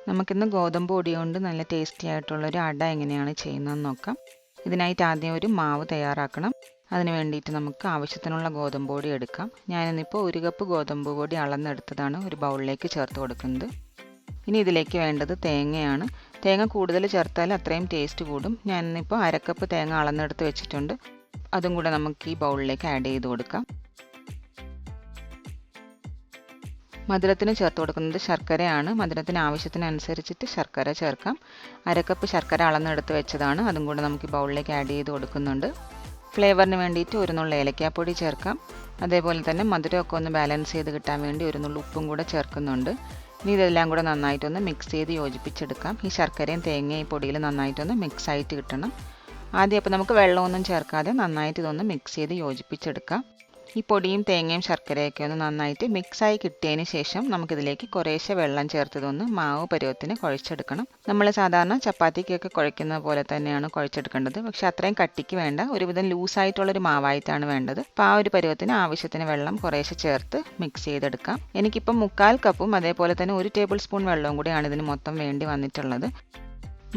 നമുക്കിന്ന് ഗോതമ്പ് പൊടി കൊണ്ട് നല്ല ടേസ്റ്റി ആയിട്ടുള്ളൊരു അട എങ്ങനെയാണ് ചെയ്യുന്നതെന്ന് നോക്കാം. ഇതിനായിട്ട് ആദ്യം ഒരു മാവ് തയ്യാറാക്കണം. അതിന് വേണ്ടിയിട്ട് നമുക്ക് ആവശ്യത്തിനുള്ള ഗോതമ്പ് പൊടി എടുക്കാം. ഞാനിന്നിപ്പോൾ 1 കപ്പ് ഗോതമ്പ് പൊടി അളന്നെടുത്തതാണ് ഒരു ബൗളിലേക്ക് ചേർത്ത് കൊടുക്കുന്നത്. ഇനി ഇതിലേക്ക് വേണ്ടത് തേങ്ങയാണ്. തേങ്ങ കൂടുതൽ ചേർത്താൽ അത്രയും ടേസ്റ്റ് കൂടും. ഞാനിന്നിപ്പോൾ 1/2 കപ്പ് തേങ്ങ അളന്നെടുത്ത് വെച്ചിട്ടുണ്ട്. അതും കൂടെ നമുക്ക് ഈ ബൗളിലേക്ക് ആഡ് ചെയ്ത് കൊടുക്കാം. മധുരത്തിന് ചേർത്ത് കൊടുക്കുന്നത് ശർക്കരയാണ്. മധുരത്തിന് ആവശ്യത്തിനനുസരിച്ചിട്ട് ശർക്കര ചേർക്കാം. 1/2 കപ്പ് ശർക്കര അളന്നെടുത്ത് വെച്ചതാണ്. അതും കൂടെ നമുക്ക് ഈ ബൗളിലേക്ക് ആഡ് ചെയ്ത് കൊടുക്കുന്നുണ്ട്. ഫ്ലേവറിന് വേണ്ടിയിട്ട് 1 നുള്ള് ഏലക്കാപ്പൊടി ചേർക്കാം. അതേപോലെ തന്നെ മധുരമൊക്കെ ഒന്ന് ബാലൻസ് ചെയ്ത് കിട്ടാൻ വേണ്ടി 1 നുള്ള് ഉപ്പും കൂടെ ചേർക്കുന്നുണ്ട്. ഇനി ഇതെല്ലാം കൂടെ നന്നായിട്ടൊന്ന് മിക്സ് ചെയ്ത് യോജിപ്പിച്ചെടുക്കാം. ഈ ശർക്കരയും തേങ്ങയും ഈ പൊടിയിൽ നന്നായിട്ടൊന്ന് മിക്സ് ആയിട്ട് കിട്ടണം. ആദ്യം അപ്പോൾ നമുക്ക് വെള്ളമൊന്നും ചേർക്കാതെ നന്നായിട്ട് ഇതൊന്ന് മിക്സ് ചെയ്ത് യോജിപ്പിച്ചെടുക്കാം. ഈ പൊടിയും തേങ്ങയും ശർക്കരയൊക്കെ ഒന്ന് നന്നായിട്ട് മിക്സായി കിട്ടിയതിന് ശേഷം നമുക്കിതിലേക്ക് കുറേശ്ശെ വെള്ളം ചേർത്തതൊന്ന് മാവ് പരുവത്തിന് കുഴച്ചെടുക്കണം. നമ്മൾ സാധാരണ ചപ്പാത്തിക്കൊക്കെ കുഴയ്ക്കുന്ന പോലെ തന്നെയാണ് കുഴച്ചെടുക്കേണ്ടത്. പക്ഷെ അത്രയും കട്ടിക്ക് വേണ്ട, ഒരുവിധം ലൂസായിട്ടുള്ളൊരു മാവായിട്ടാണ് വേണ്ടത്. അപ്പോൾ ആ ഒരു പരുവത്തിന് ആവശ്യത്തിന് വെള്ളം കുറേശ്ശെ ചേർത്ത് മിക്സ് ചെയ്തെടുക്കാം. എനിക്കിപ്പം 1/4 കപ്പും അതേപോലെ തന്നെ 1 ടേബിൾ സ്പൂൺ വെള്ളവും കൂടിയാണ് ഇതിന് മൊത്തം വേണ്ടി വന്നിട്ടുള്ളത്.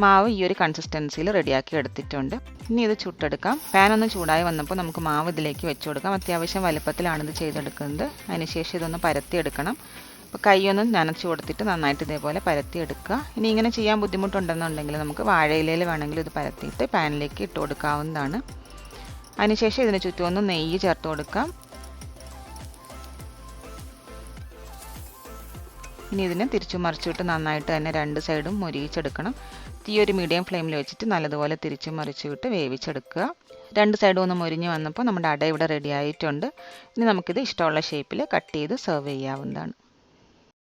മാവ് ഈ ഒരു കൺസിസ്റ്റൻസിയിൽ റെഡിയാക്കി എടുത്തിട്ടുണ്ട്. ഇനി ഇത് ചുട്ടെടുക്കാം. പാൻ ഒന്ന് ചൂടായി വന്നപ്പോൾ നമുക്ക് മാവ് ഇതിലേക്ക് വെച്ച് കൊടുക്കാം. അത്യാവശ്യം വലുപ്പത്തിലാണ് ഇത് ചെയ്തെടുക്കുന്നത്. അതിനുശേഷം ഇതൊന്ന് പരത്തിയെടുക്കണം. അപ്പോൾ കൈയൊന്ന് നനച്ച് കൊടുത്തിട്ട് നന്നായിട്ട് ഇതേപോലെ പരത്തിയെടുക്കുക. ഇനി ഇങ്ങനെ ചെയ്യാൻ ബുദ്ധിമുട്ടുണ്ടെന്നുണ്ടെങ്കിൽ നമുക്ക് വാഴയിലയിൽ വേണമെങ്കിൽ ഇത് പരത്തിയിട്ട് പാനിലേക്ക് ഇട്ട് കൊടുക്കാവുന്നതാണ്. അതിനുശേഷം ഇതിന് ചുറ്റും ഒന്ന് നെയ്യ് ചേർത്ത് കൊടുക്കാം. ഇനി ഇതിനെ തിരിച്ചു മറിച്ചിട്ട് നന്നായിട്ട് തന്നെ 2 സൈഡും മൊരിയിച്ചെടുക്കണം. തീ ഒരു മീഡിയം ഫ്ലെയിമിൽ വെച്ചിട്ട് നല്ലതുപോലെ തിരിച്ചു മറിച്ചിട്ട് വേവിച്ചെടുക്കുക. 2 സൈഡും ഒന്ന് മൊരിഞ്ഞ് വന്നപ്പോൾ നമ്മുടെ അട ഇവിടെ റെഡി ആയിട്ടുണ്ട്. ഇനി നമുക്കിത് ഇഷ്ടമുള്ള ഷേപ്പിൽ കട്ട് ചെയ്ത് സെർവ് ചെയ്യാവുന്നതാണ്.